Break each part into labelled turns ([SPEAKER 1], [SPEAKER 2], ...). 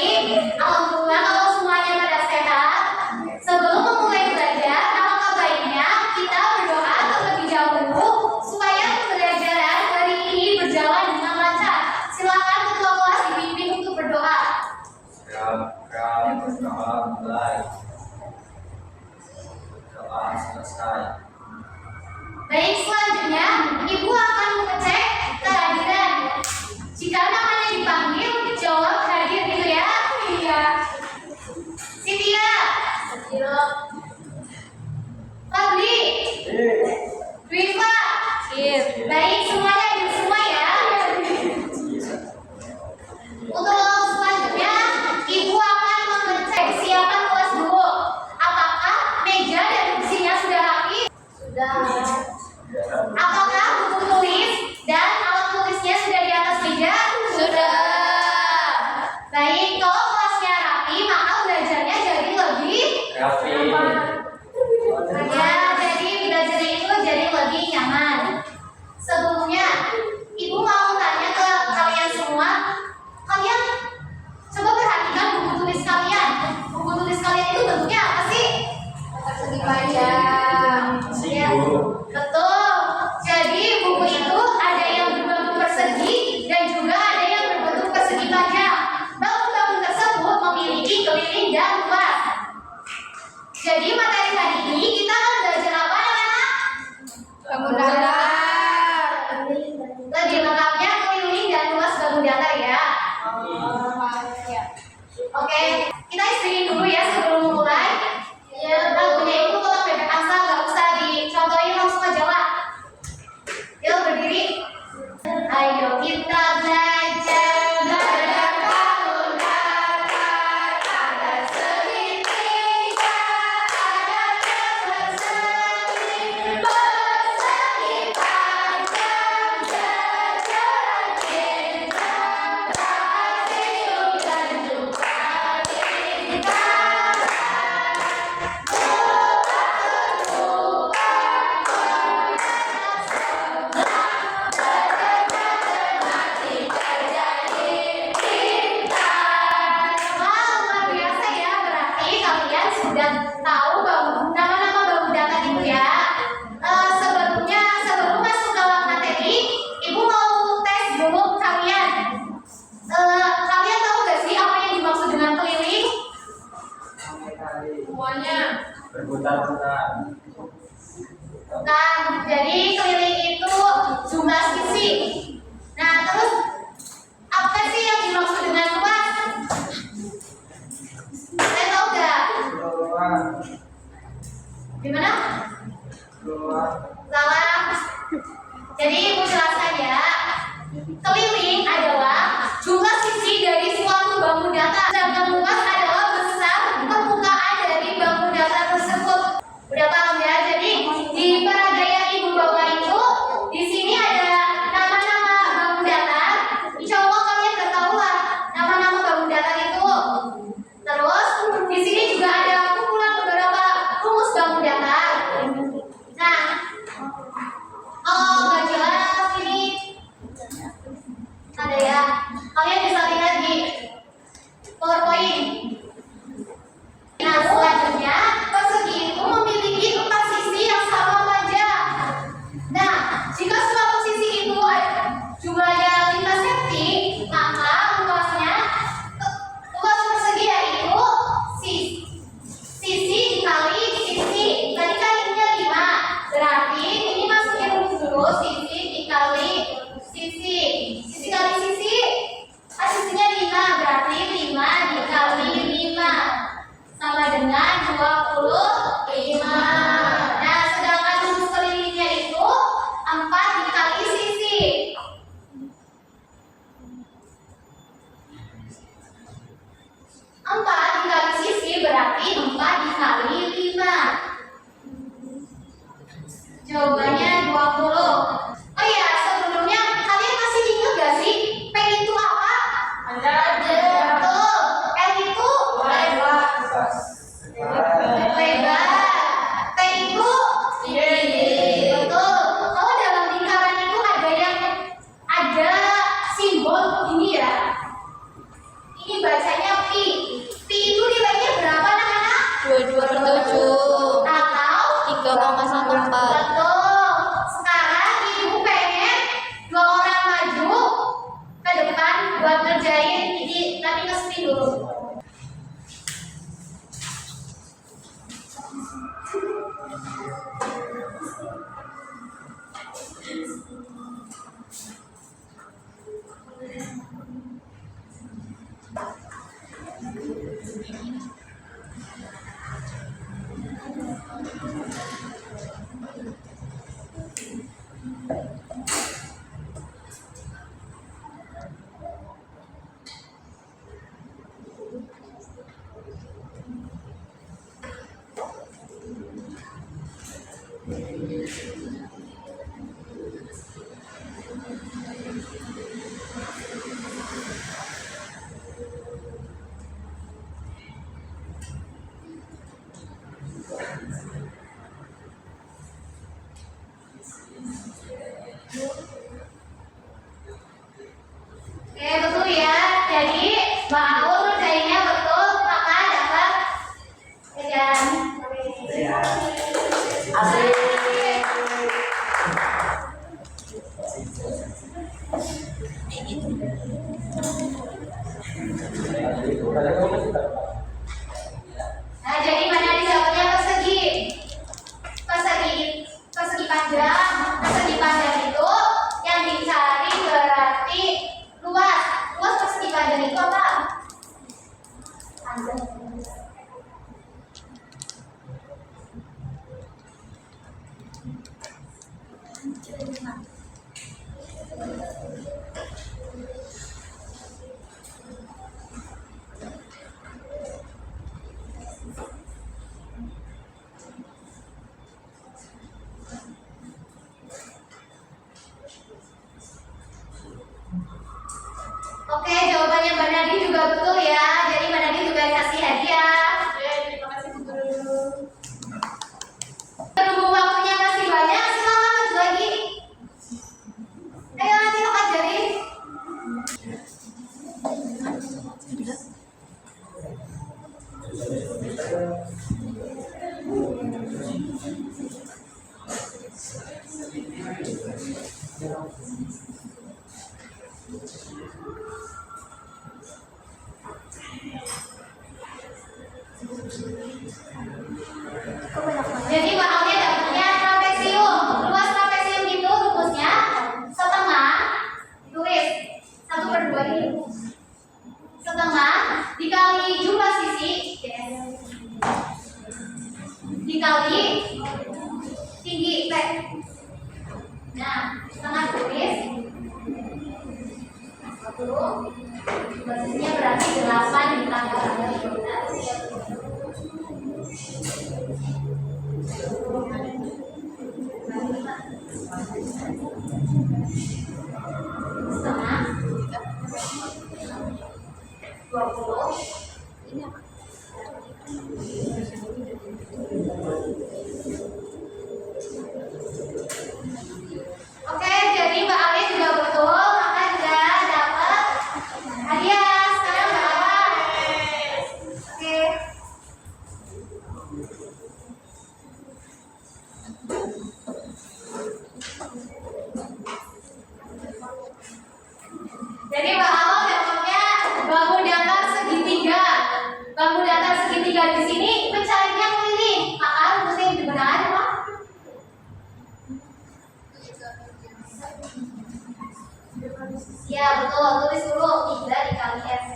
[SPEAKER 1] Baik, alhamdulillah kalau semuanya pada sehat. Sebelum memulai belajar, alangkah baiknya kita berdoa terlebih dahulu supaya pembelajaran hari ini berjalan dengan lancar. Silakan ketua kelas dipimpin untuk berdoa.
[SPEAKER 2] Selesai.
[SPEAKER 1] Baik, selanjutnya Ibu akan mengecek kehadiran. Jika namanya dipanggil, jawab hadir gitu ya. Iya. Cynthia. Fadli. Dwiva. Baik, semuanya hadir semua ya. Untuk selanjutnya, Ibu akan mengecek kesiapan kelas dulu. Apakah meja dan kursinya sudah rapi? Sudah. Apakah buku tulis dan alat tulisnya sudah di atas meja? Sudah. Baik, kalau kelasnya rapi, maka belajarnya jadi lebih
[SPEAKER 2] Rapi.
[SPEAKER 1] Ya, jadi belajarnya itu jadi lebih nyaman. Sebelumnya, Ibu mau tanya ke kalian semua, kalian coba perhatikan buku tulis kalian. Buku tulis kalian itu bentuknya apa sih? Persegi panjang. Ya, betul. Jadi buku itu ada yang berbentuk persegi dan juga ada yang berbentuk persegi panjang. Bangun-bangun tersebut memiliki keliling dan luas. Jadi materi hari ini kita akan belajar apa anak-anak?
[SPEAKER 3] Bangun datar.
[SPEAKER 1] Lebih lengkapnya keliling dan luas bangun datar ya. Oke, kita istirahat dulu ya sebelum mulai. Lagunya itu tolong bebek asal, nggak usah dicontohin, langsung aja lah. Yuk berdiri. Ayo kita belajar bangun datar, ada segitiga, ada persegi, persegi panjang, jajaran bintang, rahasia dan juga bintang. Luar biasa ya, berarti kalian sudah tahu nama-nama bangun datar itu ya. Sebelum masuk ke materi, Ibu mau tes dulu kalian. Kalian tahu gak sih apa yang dimaksud dengan keliling? Semuanya.
[SPEAKER 2] Berputar-putar.
[SPEAKER 1] Bukan, jadi keliling itu jumlah sisi. Nah, terus apa sih yang dimaksud dengan luas? Saya tahu gak?
[SPEAKER 2] Keluar.
[SPEAKER 1] Gimana?
[SPEAKER 2] Keluar.
[SPEAKER 1] Salah. Jadi Ibu jelaskan ya. Keliling adalah jumlah sisi dari suatu bangun datar. Sedangkan luas adalah besar permukaan dari bangun datar tersebut. Udah paham ya? Jadi di peragaya Ibu bawa itu di sini ada nama-nama bangun datar. Insya Allah kalian udah tahu lah nama-nama bangun datar itu. Terus di sini juga ada kumpulan beberapa rumus bangun datar. Nah, nggak jelas ini ada ya. Kalian bisa lihat di PowerPoint. Nah, selanjutnya persegi itu memiliki 4 sisi yang sama panjang. Nah, jika suatu sisi itu jumlahnya 5 cm, maka luas persegi yaitu sisi dikali sisi. Tadi kan ininya 5, berarti ini masukin rumus dulu, sisi dikali sisi. Sisi kali sisi, sisinya 5, berarti 5 dikali buat ngerjain, jadi nanti ke screen dulu. Oke, betul ya. Jadi Mbak Aul ngerjainnya betul, maka dapat jajan.
[SPEAKER 2] Ya. Asik.
[SPEAKER 1] Nah, jadi mana didapatnya persegi? Persegi panjang. Persegi panjang itu yang dicari berarti luas. Luas persegi panjang itu apa? Panjang. Oke, jawabannya Mbak Nadi juga betul ya. Jadi Mbak Nadi juga dikasih hadiah. Terima kasih Bu Guru. Berhubung waktunya masih banyak, silakan maju lagi. Ayo nanti tak ajarin. Jadi bahannya dapatnya trapesium. Luas trapesium itu rumusnya setengah, tulis 1/2 ini. Setengah dikali jumlah sisi dikali tinggi P. Nah, setengah tulis 10. Jumlah sisinya berarti 8 ditambah 12. Setengah 20. Oke, jadi Mbak Ali juga betul, maka juga dapat hadiah. Sekarang Mbak Awa. Oke. Jadi Mbak Awa dapatnya bahu datar segitiga. Bahu datar segitiga di sini mencarinya keliling. Maka rumusnya yang benar apa? Ya betul, tulis dulu 3 dikali S.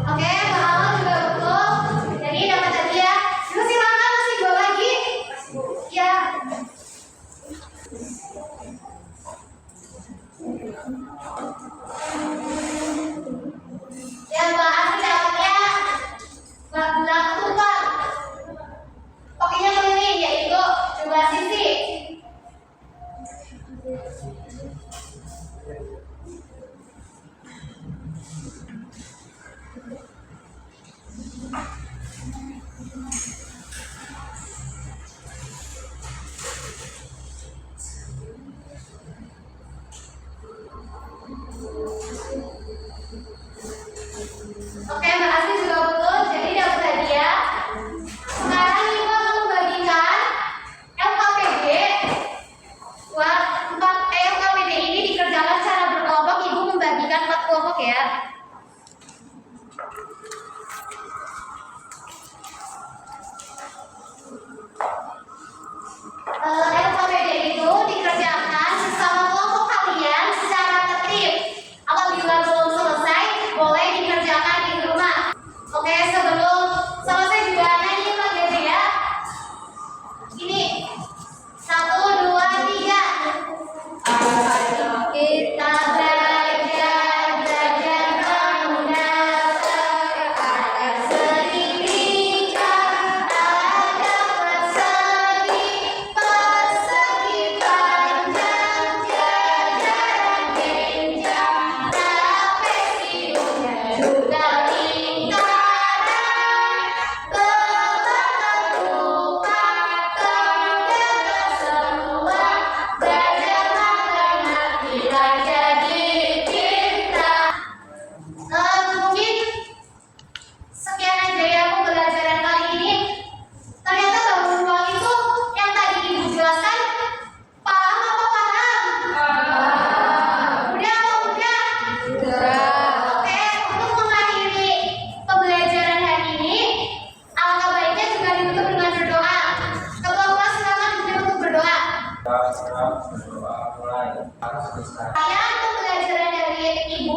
[SPEAKER 1] Oke, Mbak Awa juga betul. Jadi dapat hadiah. Terus silakan masih 2 lagi. Ya. Ya Mbak Asri dapatnya bulan ketupat. Pokoknya keliling yaitu jumlah sisi. ya. LKPD itu dikerjakan bersama kelompok kalian secara tertib. Apabila belum selesai, boleh dikerjakan di rumah. Oke, sebelum selesai juga nyanyi lagi ya. Ini 1, 2, 3. Kita belajar menggunakan kata segitiga, ada persegi panjang, jajaran jenjang, trapesium juga lingkaran, beberapa rupa terdapat semua, belajar matematika jadi cinta. Mungkin sekian aja ya pembelajaran kali ini. Ternyata bangun ruang itu yang tadi ibu jelaskan paham apa paham? Udah apa udah? Oke, untuk mengakhiri pembelajaran hari ini, alangkah baiknya juga ditutup dengan berdoa. Ketua kelas silakan ditutup untuk berdoa.
[SPEAKER 2] Kita berdoa mulai.
[SPEAKER 1] Saya pembelajaran dari ibu